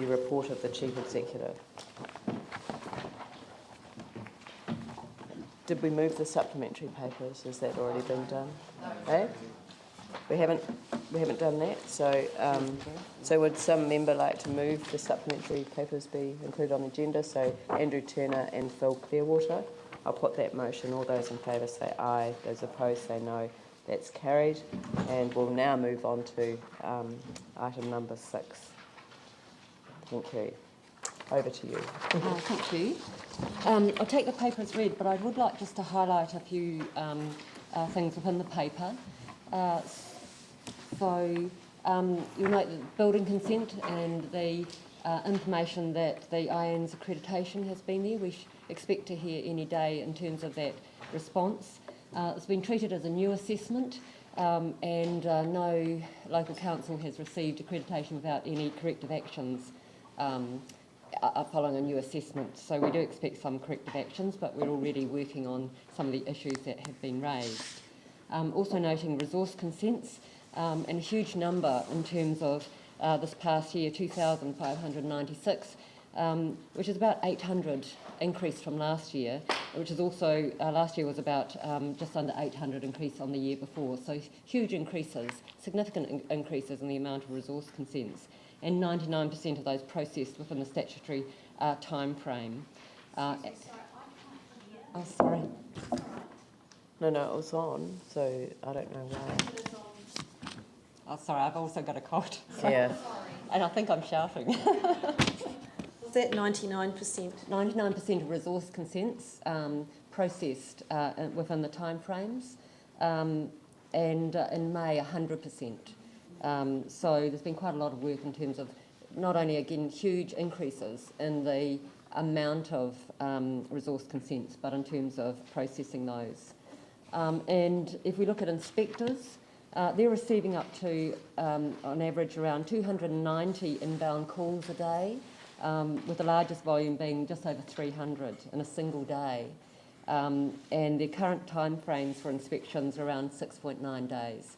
the report of the Chief Executive. Did we move the supplementary papers? Has that already been done? Eh? We haven't done that. So would some member like to move the supplementary papers be included on the agenda? So Andrew Turner and Phil Clearwater. I'll put that motion. All those in favour say aye. Those opposed say no. That's carried. And we'll now move on to item number 6. Thank you. Over to you. Thank you. I'll take the paper as read, but I would like just to highlight a few things within the paper. You'll note the building consent and the information that the IANZ accreditation has been there. We expect to hear any day in terms of that response. It's been treated as a new assessment and no local council has received accreditation without any corrective actions following a new assessment. So we do expect some corrective actions, but we're already working on some of the issues that have been raised. Also noting resource consents and a huge number in terms of this past year, 2,596, which is about 800 increase from last year, which is also, last year was about just under 800 increase on the year before. So huge increases, significant increases in the amount of resource consents, and 99% of those processed within the statutory time frame. Oh, sorry. No, it was on, so I don't know why. Oh, sorry, I've also got a cold. Yeah. And I think I'm shouting. Was that 99%? 99% of resource consents processed within the time frames, and in May 100%. So there's been quite a lot of work in terms of not only, again, huge increases in the amount of resource consents, but in terms of processing those. And if we look at inspectors, they're receiving up to, on average, around 290 inbound calls a day, with the largest volume being just over 300 in a single day. And their current time frames for inspections are around 6.9 days.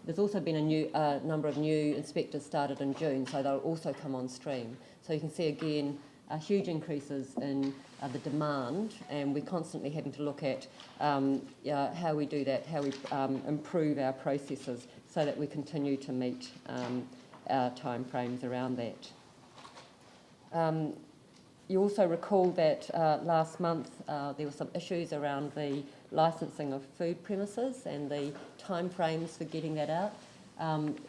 There's also been a new number of new inspectors started in June, so they'll also come on stream. So you can see again huge increases in the demand, and we're constantly having to look at how we do that, how we improve our processes so that we continue to meet our time frames around that. You also recall that last month there were some issues around the licensing of food premises and the time frames for getting that out.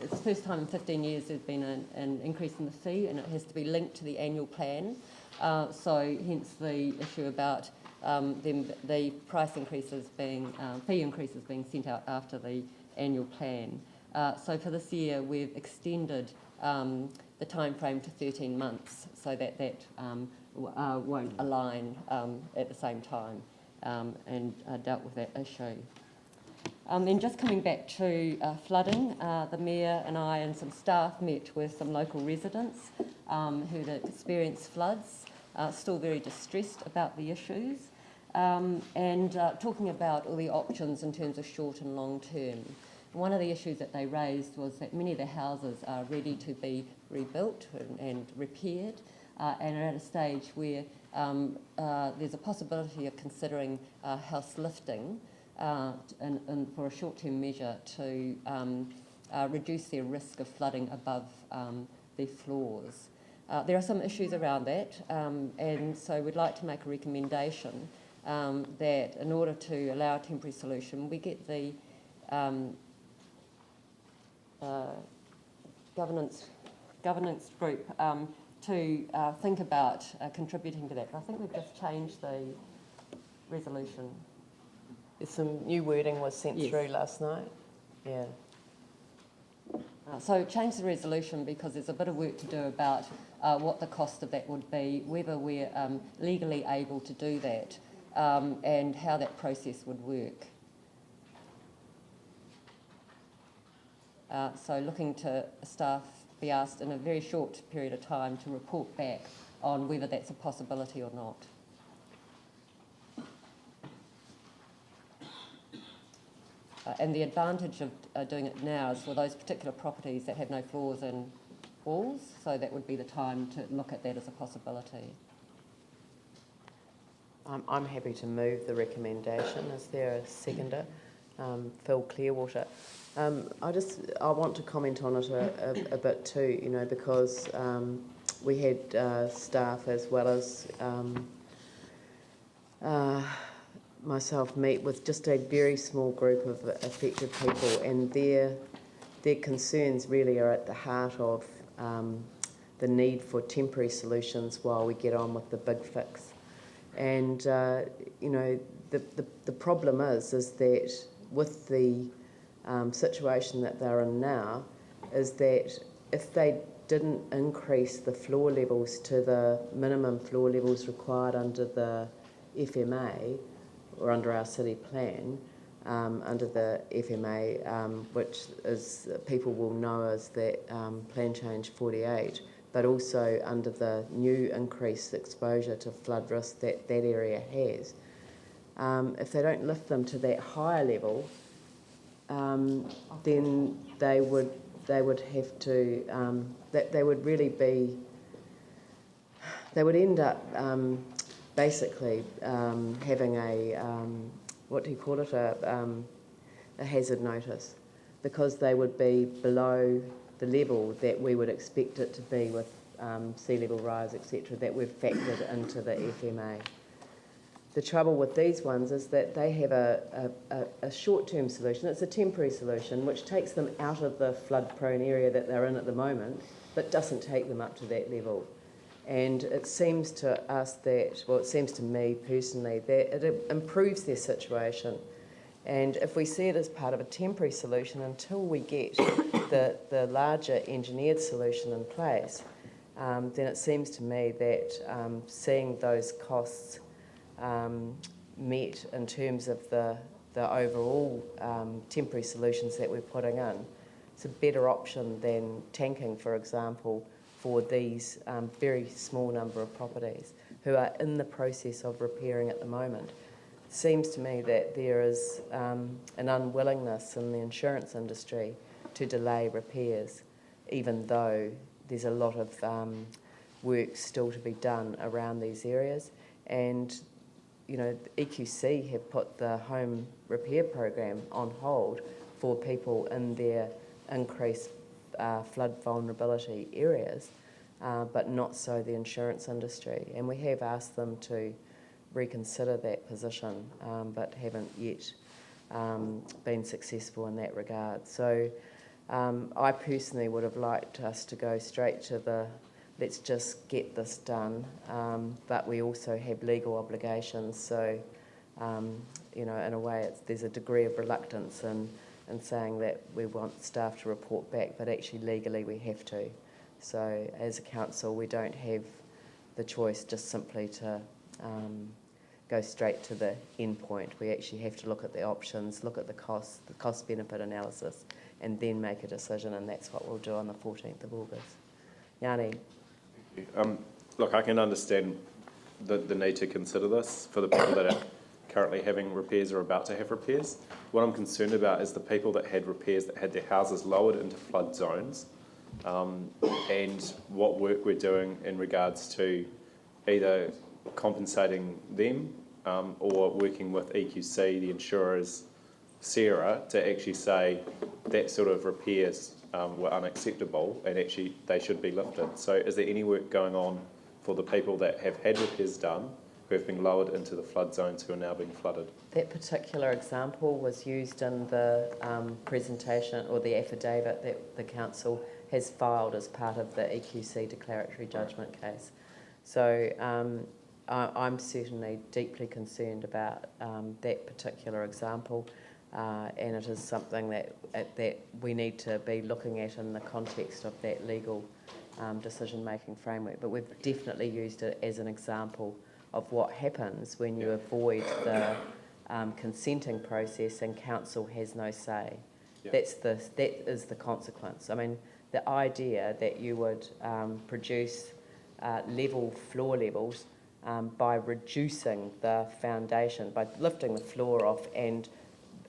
It's the first time in 15 years there's been an increase in the fee, and it has to be linked to the annual plan. So hence the issue about the price increases being, fee increases being sent out after the annual plan. So for this year we've extended the time frame to 13 months so that won't align at the same time, and dealt with that issue. Then just coming back to flooding, the Mayor and I and some staff met with some local residents who'd experienced floods, still very distressed about the issues, and talking about all the options in terms of short and long term. One of the issues that they raised was that many of their houses are ready to be rebuilt and repaired, and are at a stage where there's a possibility of considering house lifting and for a short-term measure to reduce their risk of flooding above their floors. There are some issues around that, and so we'd like to make a recommendation that in order to allow a temporary solution, we get the governance group to think about contributing to that. I think we've just changed the resolution. Some new wording was sent through last night. Yeah. So change the resolution because there's a bit of work to do about what the cost of that would be, whether we're legally able to do that, and how that process would work. So looking to staff be asked in a very short period of time to report back on whether that's a possibility or not. And the advantage of doing it now is for those particular properties that have no floors and walls, so that would be the time to look at that as a possibility. I'm happy to move the recommendation. Is there a seconder? Phil Clearwater. I want to comment on it a bit too, because we had staff as well as myself meet with just a very small group of affected people, and their concerns really are at the heart of the need for temporary solutions while we get on with the big fix. And the problem is that with the situation that they're in now, is that if they didn't increase the floor levels to the minimum floor levels required under the FMA or under our city plan, under the FMA, which is people will know as that Plan Change 48, but also under the new increased exposure to flood risk that area has. If they don't lift them to that higher level, then they would have to, they would really be, they would end up basically having a, what do you call it, a hazard notice, because they would be below the level that we would expect it to be with sea level rise, etc., that we've factored into the FMA. The trouble with these ones is that they have a short-term solution. It's a temporary solution which takes them out of the flood-prone area that they're in at the moment, but doesn't take them up to that level. And it seems to us that, well, it seems to me personally, that it improves their situation. And if we see it as part of a temporary solution until we get the larger engineered solution in place, then it seems to me that seeing those costs met in terms of the overall temporary solutions that we're putting in, it's a better option than tanking, for example, for these very small number of properties who are in the process of repairing at the moment. It seems to me that there is an unwillingness in the insurance industry to delay repairs, even though there's a lot of work still to be done around these areas. And EQC have put the home repair program on hold for people in their increased flood vulnerability areas, but not so the insurance industry. And we have asked them to reconsider that position, but haven't yet been successful in that regard. So I personally would have liked us to go straight to the let's just get this done, but we also have legal obligations, so in a way there's a degree of reluctance in saying that we want staff to report back, but actually legally we have to. So as a council we don't have the choice just simply to go straight to the end point. We actually have to look at the options, look at the cost-benefit analysis, and then make a decision, and that's what we'll do on the 14th of August. Yanni. Look, I can understand the need to consider this for the people that are currently having repairs or about to have repairs. What I'm concerned about is the people that had repairs, that had their houses lowered into flood zones, and what work we're doing in regards to either compensating them or working with EQC, the insurers, Sarah, to actually say that sort of repairs were unacceptable and actually they should be lifted. So is there any work going on for the people that have had repairs done who have been lowered into the flood zones who are now being flooded? That particular example was used in the presentation or the affidavit that the council has filed as part of the EQC declaratory judgment case. So I'm certainly deeply concerned about that particular example, and it is something that we need to be looking at in the context of that legal decision-making framework. But we've definitely used it as an example of what happens when you avoid the consenting process and council has no say. Yeah. That is the consequence. I mean, the idea that you would produce level floor levels by reducing the foundation, by lifting the floor off and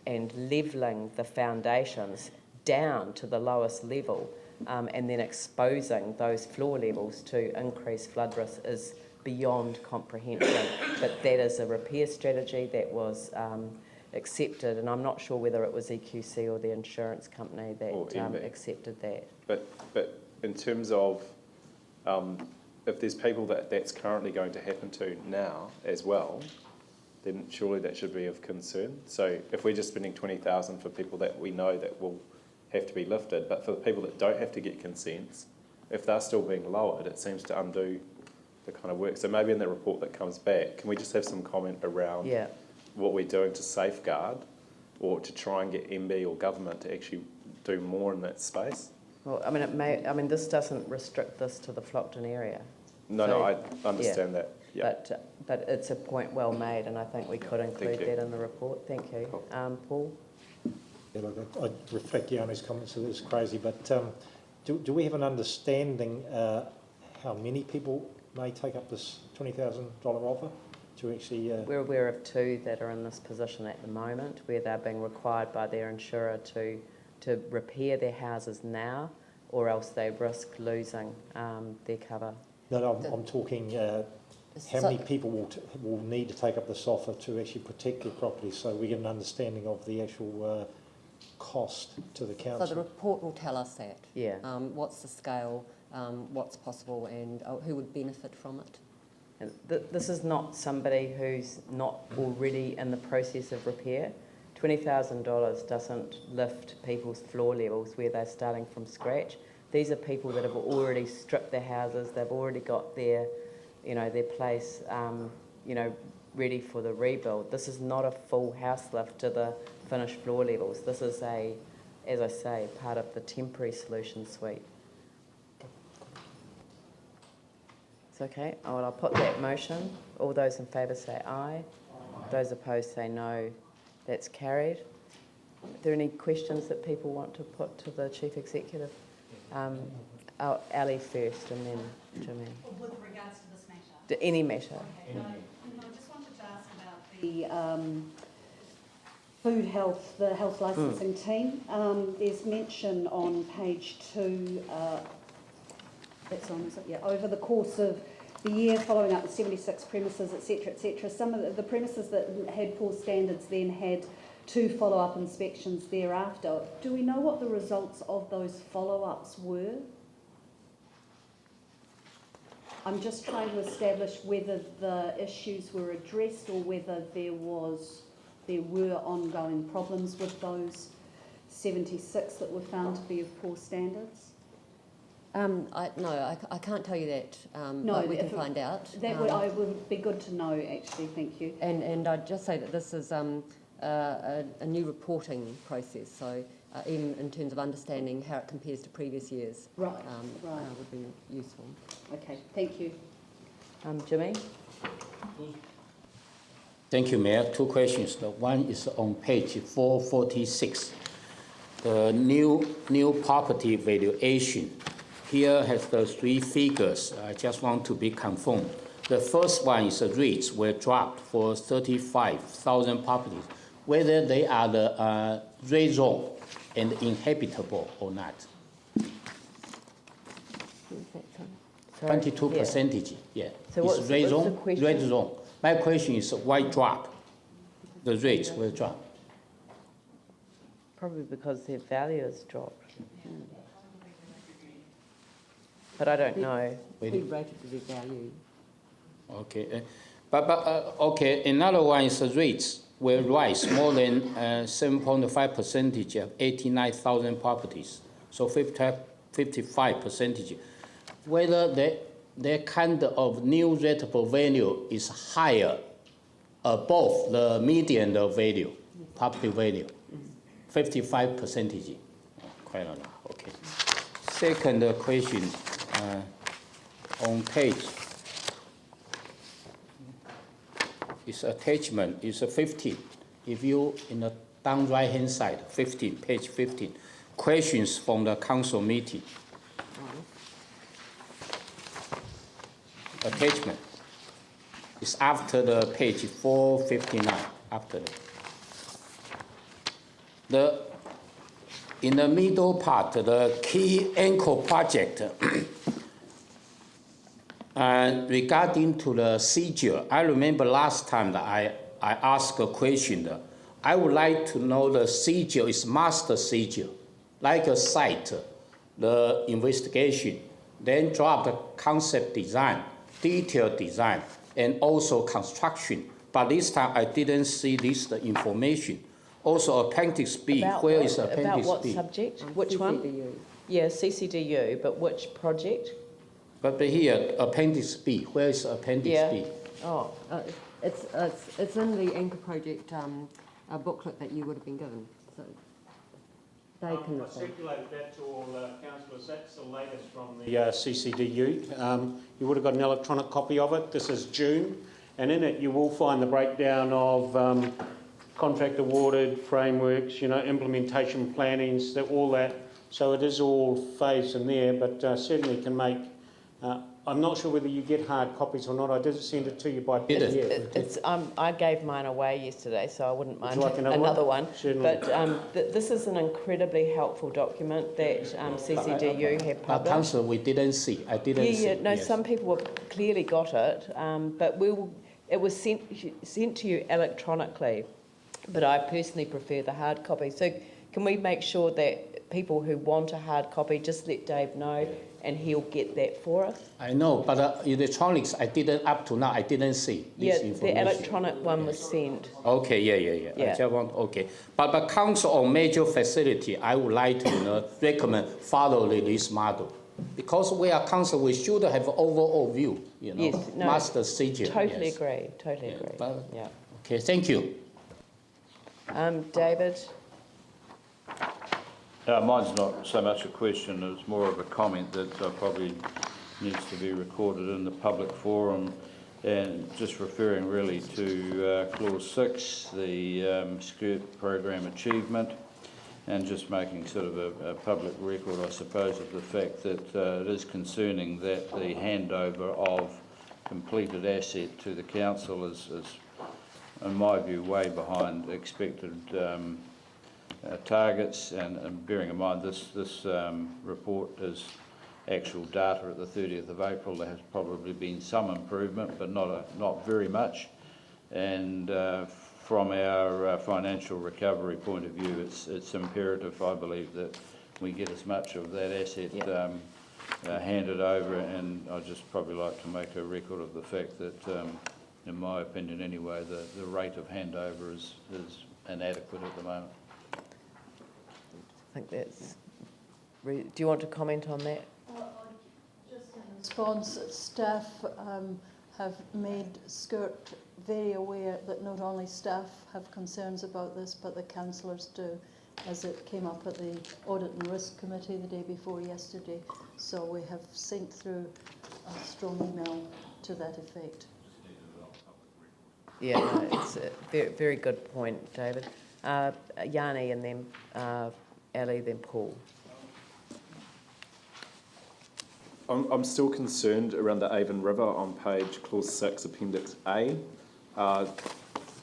levelling the foundations down to the lowest level, and then exposing those floor levels to increased flood risk is beyond comprehension. But that is a repair strategy that was accepted, and I'm not sure whether it was EQC or the insurance company that accepted that. But in terms of if there's people that's currently going to happen to now as well, then surely that should be of concern. So if we're just spending 20,000 for people that we know that will have to be lifted, but for the people that don't have to get consents, if they're still being lowered, it seems to undo the kind of work. So maybe in the report that comes back, can we just have some comment around what we're doing to safeguard or to try and get MB or government to actually do more in that space? Well, I mean, this doesn't restrict this to the Flockton area. No, I understand that. Yeah. But it's a point well made, and I think we could include that in the report. Thank you. Cool. Paul? Yeah, look, I reflect Yoni's comments, so it's crazy, but do we have an understanding how many people may take up this $20,000 offer to actually... We're aware of 2 that are in this position at the moment, where they're being required by their insurer to repair their houses now, or else they risk losing their cover. No, I'm talking how many people will need to take up this offer to actually protect their property, so we get an understanding of the actual cost to the council. So the report will tell us that. Yeah. What's the scale, what's possible, and who would benefit from it. And this is not somebody who's not already in the process of repair. $20,000 doesn't lift people's floor levels where they're starting from scratch. These are people that have already stripped their houses. They've already got their place, ready for the rebuild. This is not a full house lift to the finished floor levels. This is as I say, part of the temporary solution suite. It's okay. Well, I'll put that motion. All those in favour say aye. Those opposed say no. That's carried. Are there any questions that people want to put to the Chief Executive? Ali first, and then Jimmy. With regards to this matter? Any matter. Okay. I just wanted to ask about the food health, the health licensing team. There's mention on page 2, that's on, is it? Yeah, over the course of the year following up the 76 premises, etc., some of the premises that had poor standards then had 2 follow-up inspections thereafter. Do we know what the results of those follow-ups were? I'm just trying to establish whether the issues were addressed or whether there were ongoing problems with those 76 that were found to be of poor standards. I can't tell you that, but we can find out. That would be good to know, actually. Thank you. And I'd just say that this is a new reporting process, so even in terms of understanding how it compares to previous years, right. Would be useful. Okay, thank you. Jimmy? Thank you, Mayor. 2 questions. The one is on page 446. The new property valuation. Here has the 3 figures. I just want to be confirmed. The first one is the rates were dropped for 35,000 properties, whether they are the red zone and inhabitable or not. 22%, yeah. So what's red the zone, question? red zone. My question is why drop? The rates will drop. Probably because their value has dropped. But I don't know. We rated the value. Okay, okay. Another one is the rates will rise more than 7.5% of 89,000 properties, so 55%. Whether that kind of new rateable value is higher above the median value, property value, 55%. Quite a lot. Okay. Second question on page. It's attachment is 15. If you in the down right hand side, 15, page 15, questions from the council meeting. Attachment is after the page 459. After that. in the middle part, the key anchor project, regarding to the seizure, I remember last time that I asked a question. I would like to know the seizure is master seizure, like a site, the investigation, then draft the concept design, detailed design, and also construction. But this time I didn't see this information. Also Appendix B, where is Appendix B? About what subject? Which one? CCDU. Yeah, CCDU, but which project? But here, Appendix B, where is Appendix Yeah. B? Oh, It's in the Anchor Project booklet that you would have been given. So they can. I circulated that to all councillors. That's the latest from the CCDU. You would have got an electronic copy of it. This is June, and in it you will find the breakdown of contract awarded, frameworks, implementation plannings, all that. So it is all phased in there, but certainly can make. I'm not sure whether you get hard copies or not. I did send it to you by PDF. I gave mine away yesterday, so I wouldn't mind Would you like another one. Certainly. But this is an incredibly helpful document that CCDU have published. Councillor, we didn't see. I didn't see. Yeah, no, yes. some people have clearly got it, but it was sent to you electronically. But I personally prefer the hard copy. So can we make sure that people who want a hard copy, just let Dave know and he'll get that for us? I know, but electronics, up to now, I didn't see Yeah, this information. the electronic one was sent. Okay, yeah. Yeah. I just want, okay. But council on major facility, I would like to recommend follow this model. Because we are council, we should have overall view, Yes, no, master seizure. Totally yes. agree, totally agree. but- Yeah. Okay, thank you. David? Mine's not so much a question, it's more of a comment that probably needs to be recorded in the public forum, and just referring really to clause 6, the skirt program achievement, and just making sort of a public record, I suppose, of the fact that it is concerning that the handover of completed asset to the council is in my view, way behind expected targets, and bearing in mind this report is actual data at the 30th of April. There has probably been some improvement, but not very much. And from our financial recovery point of view, it's imperative, I believe, that we get as much of that asset handed over. And I'd just probably like to make a record of the fact that, in my opinion anyway, the rate of handover is inadequate at the moment. I think that's... Do you want to comment on that? Just in response, staff have made Skirt very aware that not only staff have concerns about this, but the councillors do, as it came up at the Audit and Risk Committee the day before yesterday. So we have sent through a strong email to that effect. Yeah, no, it's a very, very good point, David. Yanni, and then Ali, then Paul. I'm still concerned around the Avon River on page clause 6, appendix A.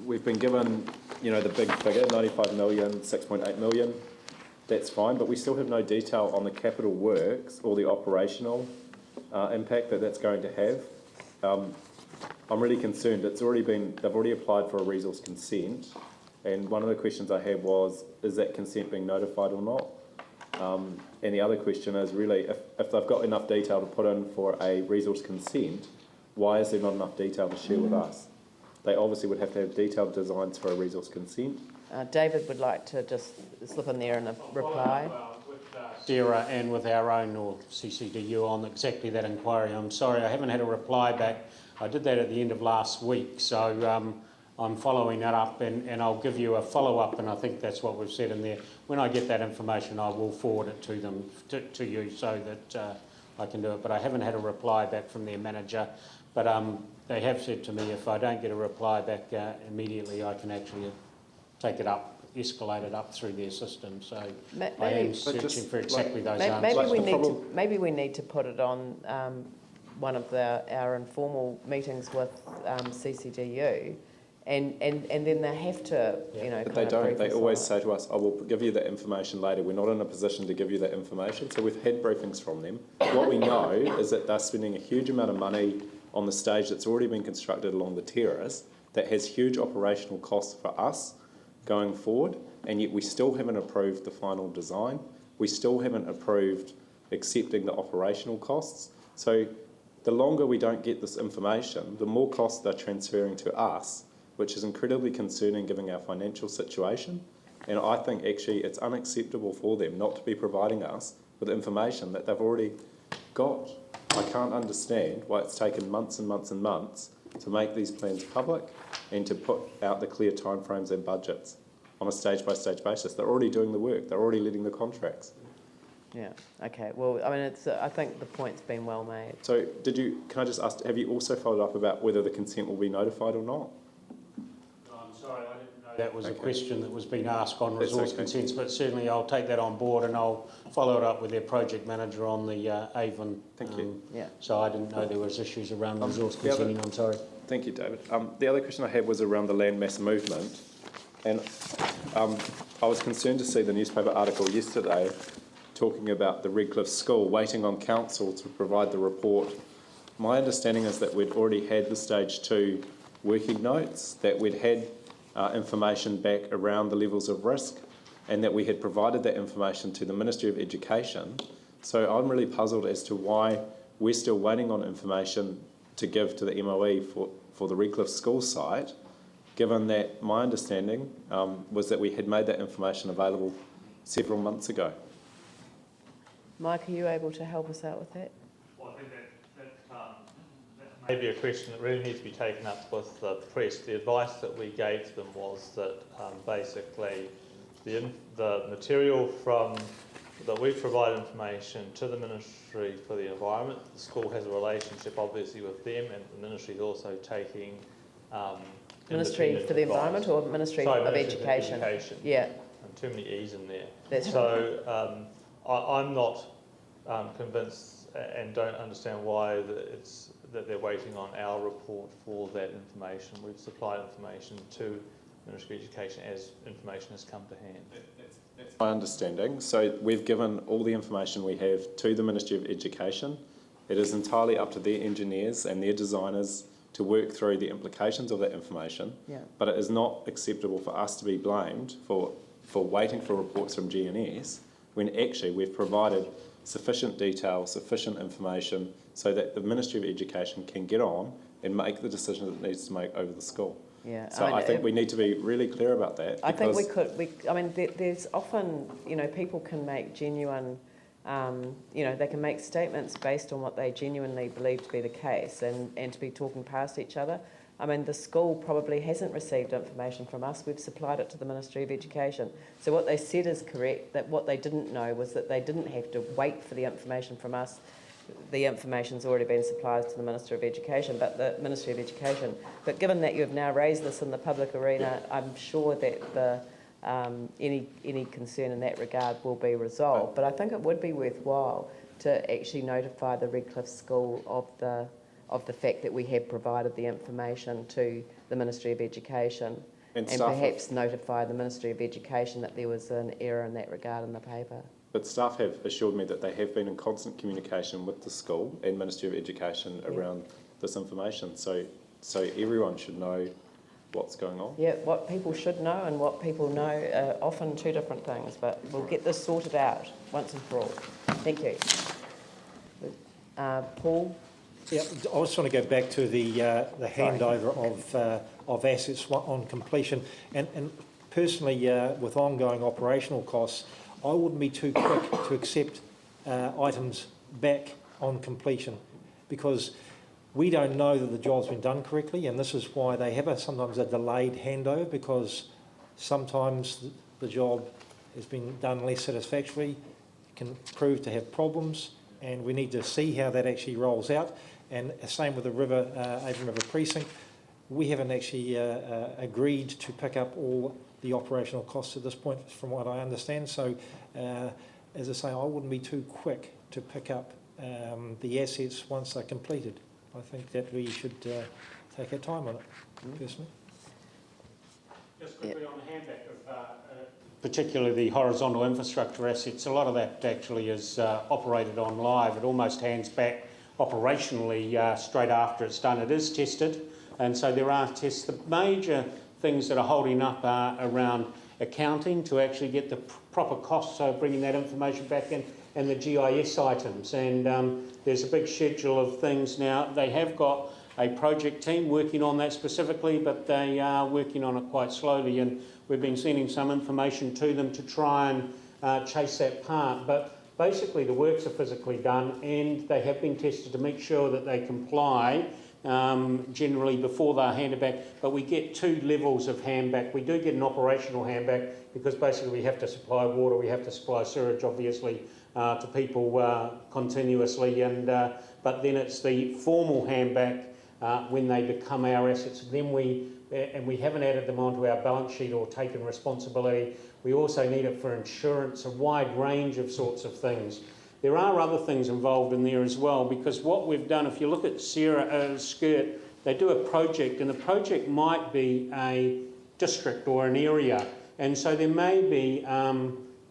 We've been given, the big figure, 95 million, 6.8 million. That's fine, but we still have no detail on the capital works or the operational impact that's going to have. I'm really concerned. They've already applied for a resource consent, and one of the questions I had was, is that consent being notified or not? And the other question is really, if they've got enough detail to put in for a resource consent, why is there not enough detail to share with us? They obviously would have to have detailed designs for a resource consent. David would like to just slip in there and reply. With Sarah and with our own or CCDU on exactly that inquiry. I'm sorry, I haven't had a reply back. I did that at the end of last week, so I'm following that up, and I'll give you a follow-up, and I think that's what we've said in there. When I get that information, I will forward it to them, to you, so that I can do it. But I haven't had a reply back from their manager. But they have said to me, if I don't get a reply back immediately, I can actually take it up, escalate it up through their system. So I am searching for exactly those answers. Maybe we need to put it on one of our informal meetings with CCDU, and then they have to, you know, But kind they of don't. brief They us always on say to us, I will give you that information later. We're not in a position to give you that information. So we've had briefings from them. What we know is that they're spending a huge amount of money on the stage that's already been constructed along the terrace that has huge operational costs for us going forward, and yet we still haven't approved the final design. We still haven't approved accepting the operational costs. So the longer we don't get this information, the more costs they're transferring to us, which is incredibly concerning given our financial situation. And I think actually it's unacceptable for them not to be providing us with information that they've already got. I can't understand why it's taken months and months and months to make these plans public and to put out the clear timeframes and budgets on a stage-by-stage basis. They're already doing the work. They're already letting the contracts. Yeah, okay. Well, I mean, I think the point's been well made. So can I just ask, have you also followed up about whether the consent will be notified or not? I'm sorry, I didn't know that was a question that was being asked on That's resource okay. consents, but certainly I'll take that on board and I'll follow it up with their project manager on the Avon. Thank you. Yeah. So I didn't know there was issues around resource the other- consenting, I'm sorry. Thank you, David. The other question I had was around the land mass movement. And I was concerned to see the newspaper article yesterday talking about the Redcliffe School waiting on council to provide the report. My understanding is that we'd already had the stage 2 working notes, that we'd had information back around the levels of risk, and that we had provided that information to the Ministry of Education. So I'm really puzzled as to why we're still waiting on information to give to the MOE for the Redcliffe School site, given that my understanding was that we had made that information available several months ago. Mike, are you able to help us out with that? Well, I think that may be a question that really needs to be taken up with the press. The advice that we gave them was that basically the material that we provide information to the Ministry for the Environment. The school has a relationship obviously with them, and the Ministry is also taking Ministry for the Environment or Ministry of Education? Yeah. And too many E's in there. That's so I'm not convinced and don't understand why that they're waiting on our report for that information. We've supplied information to the Ministry of Education as information has come to hand. That's my understanding. So we've given all the information we have to the Ministry of Education. It is entirely up to their engineers and their designers to work through the implications of that information. Yeah. But it is not acceptable for us to be blamed for waiting for reports from GNS when actually we've provided sufficient detail, sufficient information so that the Ministry of Education can get on and make the decision that it needs to make over the school. Yeah. So I think we need to be really clear about that. I think we could. I mean, there's often, you know, people can make genuine, you know, they can make statements based on what they genuinely believe to be the case and to be talking past each other. I mean, the school probably hasn't received information from us. We've supplied it to the Ministry of Education. So what they said is correct, that what they didn't know was that they didn't have to wait for the information from us. The information's already been supplied to the Minister of Education, but the Ministry of Education. But given that you've now raised this in the public arena, I'm sure that the any concern in that regard will be resolved. But I think it would be worthwhile to actually notify the Redcliffe School of the fact that we have provided the information to the Ministry of Education and perhaps notify the Ministry of Education that there was an error in that regard in the paper. But staff have assured me that they have been in constant communication with the school and Ministry of Education around this information. So everyone should know what's going on. Yeah, what people should know and what people know are often two different things, but we'll get this sorted out once and for all. Thank you. Paul? Yeah, I just want to go back to the handover of assets on completion. And personally, with ongoing operational costs, I wouldn't be too quick to accept items back on completion, because we don't know that the job's been done correctly, and this is why they have sometimes a delayed handover, because sometimes the job has been done less satisfactorily, can prove to have problems, and we need to see how that actually rolls out. And same with the Avon River Precinct. We haven't actually agreed to pick up all the operational costs at this point, from what I understand. So, as I say, I wouldn't be too quick to pick up the assets once they're completed. I think that we should take our time on it, personally. Just quickly on the handback of particularly the horizontal infrastructure assets, a lot of that actually is operated on live. It almost hands back operationally straight after it's done. It is tested, and so there are tests. The major things that are holding up are around accounting to actually get the proper costs, so bringing that information back in, and the GIS items. And there's a big schedule of things now. They have got a project team working on that specifically, but they are working on it quite slowly, and we've been sending some information to them to try and chase that part. But basically the works are physically done, and they have been tested to make sure that they comply generally before they're handed back. But we get 2 levels of handback. We do get an operational handback because basically we have to supply water, we have to supply sewage obviously to people continuously, and but then it's the formal handback when they become our assets. Then we haven't added them onto our balance sheet or taken responsibility. We also need it for insurance, a wide range of sorts of things. There are other things involved in there as well, because what we've done, if you look at Skirt, they do a project, and the project might be a district or an area, and so there may be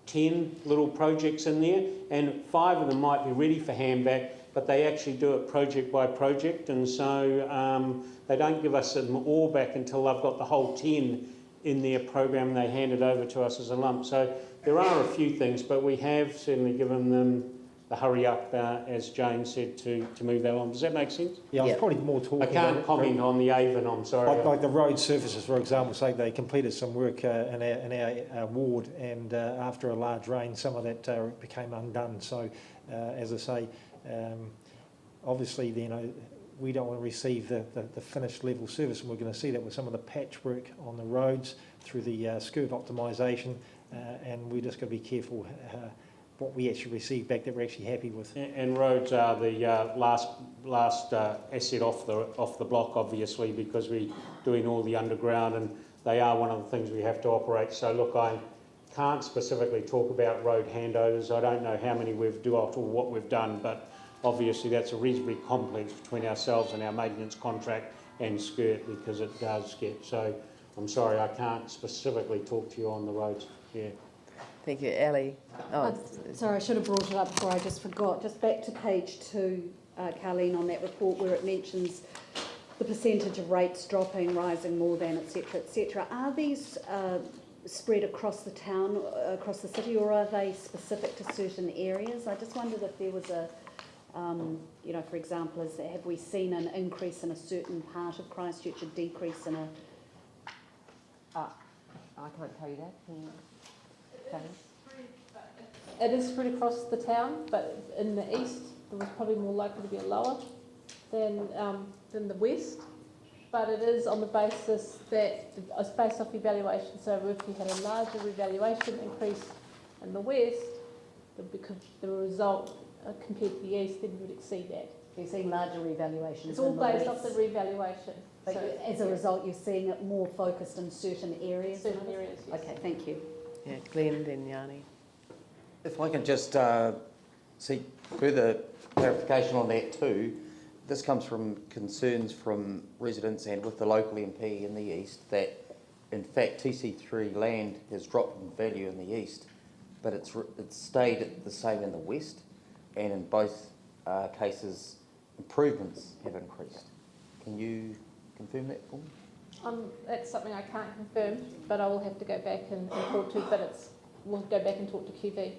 10 little projects in there, and 5 of them might be ready for handback, but they actually do it project by project, and so they don't give us them all back until they've got the whole 10 in their program. They hand it over to us as a lump. So there are a few things, but we have certainly given them the hurry up, as Jane said, to move that on. Does that make sense? Yeah, I was probably more talking I can't comment on the Avon, I'm sorry. like the road surfaces, for example. Say they completed some work in our ward, and after a large rain, some of that became undone. So, as I say, obviously, you know, we don't want to receive the finished level service, and we're going to see that with some of the patchwork on the roads through the skirt optimisation, and we're just going to be careful what we actually receive back that we're actually happy with. And roads are the last asset off the block, obviously, because we're doing all the underground, and they are one of the things we have to operate. So look, I can't specifically talk about road handovers. I don't know how many we've done or what we've done, but obviously that's a reasonably complex between ourselves and our maintenance contract and Skirt, because it does get. So I'm sorry, I can't specifically talk to you on the roads. Yeah. Thank you, Ellie. Oh, Sorry, I should have brought it up before, I just forgot. Just back to page 2, Carleen, on that report where it mentions the percentage of rates dropping, rising more than, etc., etc. Are these spread across the town, across the city, or are they specific to certain areas? I just wondered if there was a, you know, for example, have we seen an increase in a certain part of Christchurch, a decrease in a... I can't tell you that. Can you? It is spread across the town, but in the east there was probably more likely to be a lower than the west. But it is on the basis that it's based off evaluation. So if we had a larger revaluation increase in the west, because the result compared to the east, then we would exceed that. You're seeing larger revaluations. It's all based off the revaluation. But so, as a result, you're seeing it more focused in certain areas. Certain areas, yes. Okay, thank you. yeah, Glenn, then Yanni. If I can just seek further clarification on that too, this comes from concerns from residents and with the local MP in the east that in fact TC3 land has dropped in value in the east, but it's stayed the same in the west, and in both cases improvements have increased. Can you confirm that for me? That's something I can't confirm, but I will have to go back and talk to. But we'll go back and talk to QV.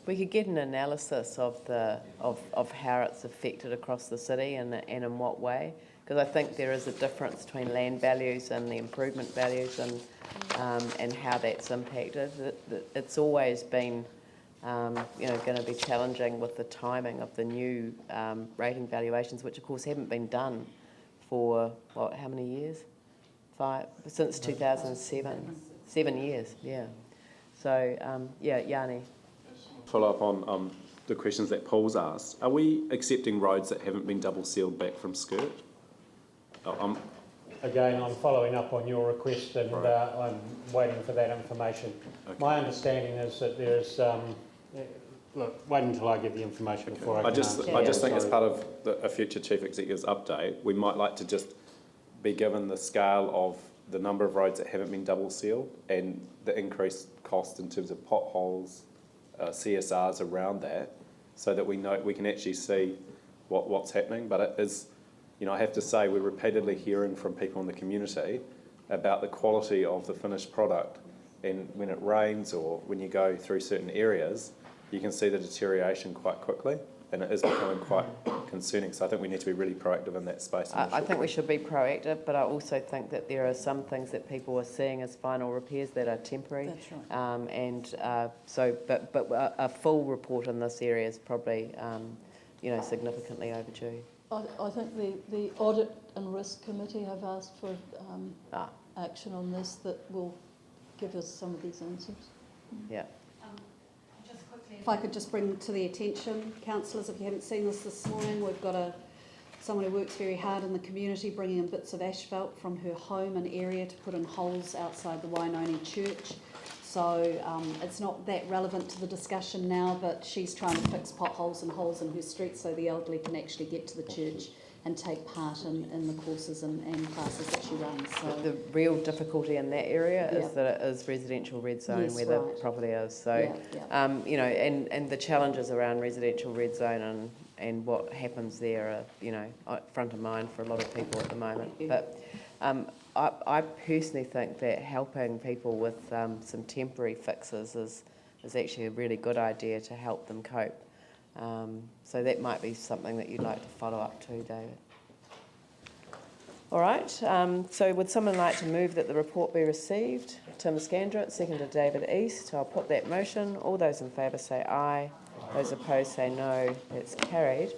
We could get an analysis of how it's affected across the city and in what way, because I think there is a difference between land values and the improvement values, and how that's impacted. It's always been you know, going to be challenging with the timing of the new rating valuations, which of course haven't been done for what, how many years? Since 2007. 7 years, yeah. So yeah, Yanni. Follow up on the questions that Paul's asked. Are we accepting roads that haven't been double sealed back from Skirt? Again, I'm following up on your request, and I'm waiting for that information. Okay. My understanding is that there's look, wait until I get the information before I just think as part of a future Chief Executive's update, we might like to just be given the scale of the number of roads that haven't been double sealed and the increased cost in terms of potholes, CSRs around that, so that we know we can actually see what's happening. But it is, you know, I have to say we're repeatedly hearing from people in the community about the quality of the finished product, and when it rains or when you go through certain areas, you can see the deterioration quite quickly, and it is becoming quite concerning. So I think we need to be really proactive in that space. I think we should be proactive, but I also think that there are some things that people are seeing as final repairs that are temporary. That's right. But a full report in this area is probably, significantly overdue. I think the Audit and Risk Committee have asked for action on this that will give us some of these answers. Yeah. If I could just bring to the attention, councillors, if you haven't seen this morning, we've got someone who works very hard in the community bringing in bits of asphalt from her home and area to put in holes outside the Wainoni Church. So it's not that relevant to the discussion now, but she's trying to fix potholes and holes in her street so the elderly can actually get to the church and take part in the courses and classes that she runs. So the real difficulty in that area is that it is residential red zone where the property is. So, and the challenges around residential red zone and what happens there are, front of mind for a lot of people at the moment. But I personally think that helping people with some temporary fixes is actually a really good idea to help them cope. So that might be something that you'd like to follow up to, David. All right, so would someone like to move that the report be received? Tim Scandrett, seconded David East. I'll put that motion. All those in favour say aye. Those opposed say no. That's carried.